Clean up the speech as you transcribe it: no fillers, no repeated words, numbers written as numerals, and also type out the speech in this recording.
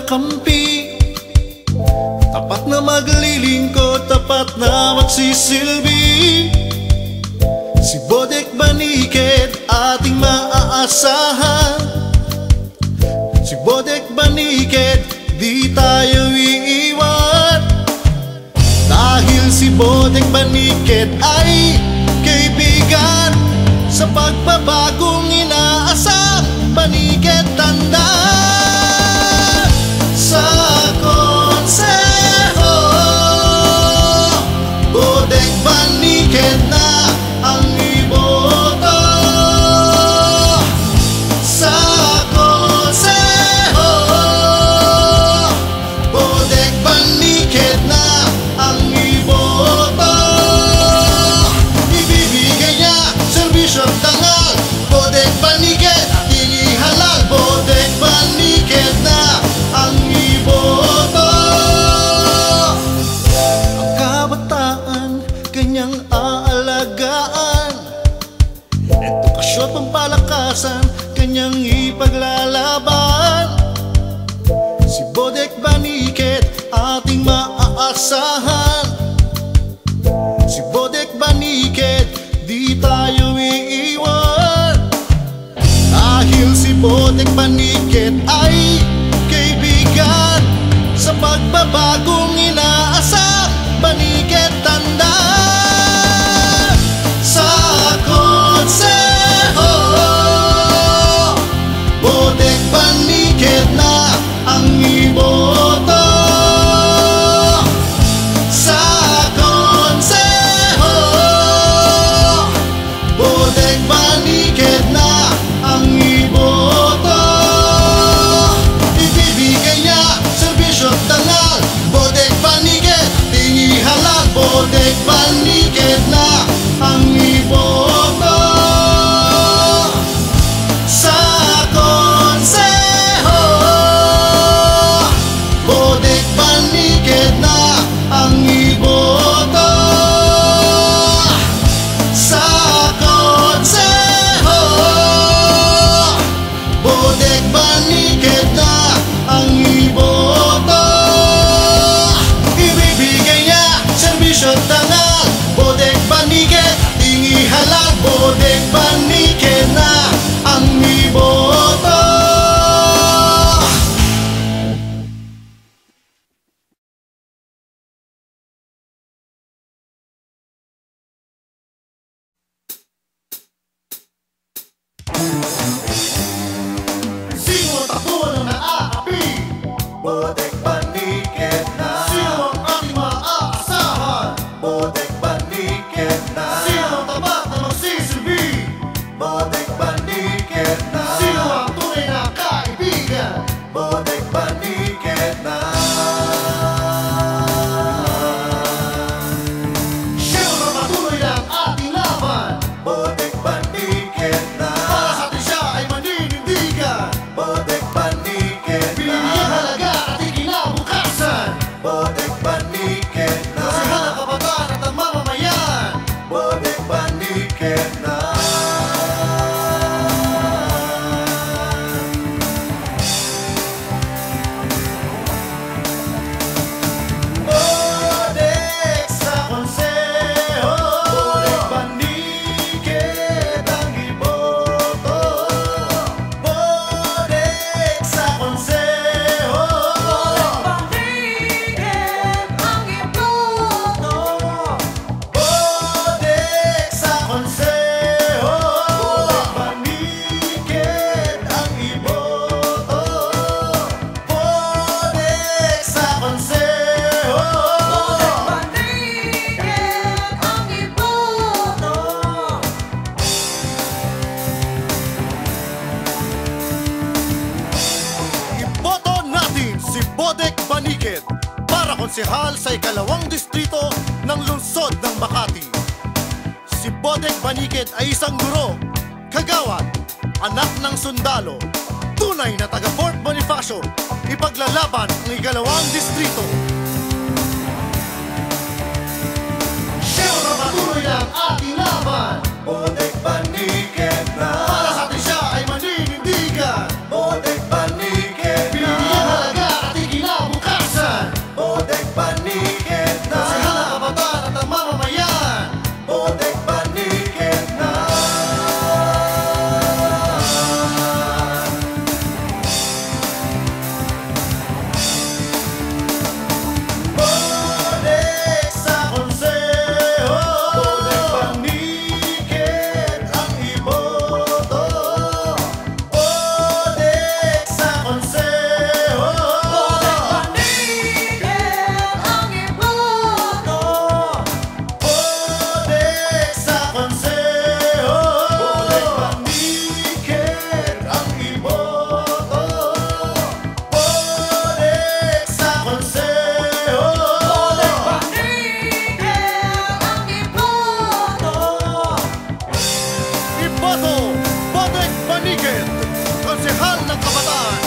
kakampi, tapat na maglilingkod, tapat na magsisilbi. Si Bodek Banikid ating maaasahan. Si Bodek Banikid di tayo iiwan. Dahil si Bodek Banikid ay kaibigan sa pagbabagong inaasam. Banikid tanda sa konseho. Bodek Banikid na ang iboto sa konseho. Bodek Banikid na ang iboto. Ibibigay niya serbisyong tangal. Bodek Banikid ating ihalal. Bodek Banikid na ang iboto. Ang kabataan kanyang aalagaan, edukasyon pampalakasan kanyang ipaglalaban. Si Bodek Banikid ating maaasahan. Si Bodek Banikid di tayo iiwan. Dahil si Bodek Banikid ay kaibigan sa pagbabagong inaasam. Banikid tanda sa konseho. Bodek Banikid na ang iboto sa konseho. Bodek Banikid na ang iboto. Ibibigay niya serbisyong tangal. Bodek Banikid ating ihalal. Bodek Banikid na ang iboto sa konseho. Bodek Banikid na ang iboto sa konseho. Bodek Banikid na ang iboto. Ibibigay niya serbisyong tangal. Bodek Banikid ating ihalal. Bodek Banikid na ang iboto. Sino ang takbo ng naaapi? Bodek Banikid na. Sino ang ating maaasahan? Bodek Banikid na. Sino ang tapat na magsisilbi? Bodek Banikid na. Sino ang tunay na kaibigan? Bodek Banikid na. Sino na patuloy ang ating laban? Bodek Banikid na. Para sa atin siya ay maninindigan. Bodek Banikid na. Binigyan halaga at ating kinabukasan. Bodek Banikid na. Kasihan ang kabataan at ang mamamayan. Bodek Banikid na. Bodek sa konseho. Bodek Banikid ang iboto. Bodek sa konseho. Banikid ang iboto. Bodek sa konseho. Banikid ang iboto. Bodek sa konseho. Banikid ang iboto. Iboto natin si Bodek Banikid para konsehal sa ikalawang distrito ng lungsod ng Makati. Si Bodek Banikid ay isang guro, kagawad, anak ng sundalo, tunay na taga Fort Bonifacio, ipaglalaban ang ikalawang distrito. Siya na patuloy ang ating laban. Bodek Banikid na. Para sa atin siya ay maninindigan. Bodek Banikid na. Binigyan halaga at iboto, Botek Baniket, Konsehal ng Kabataan.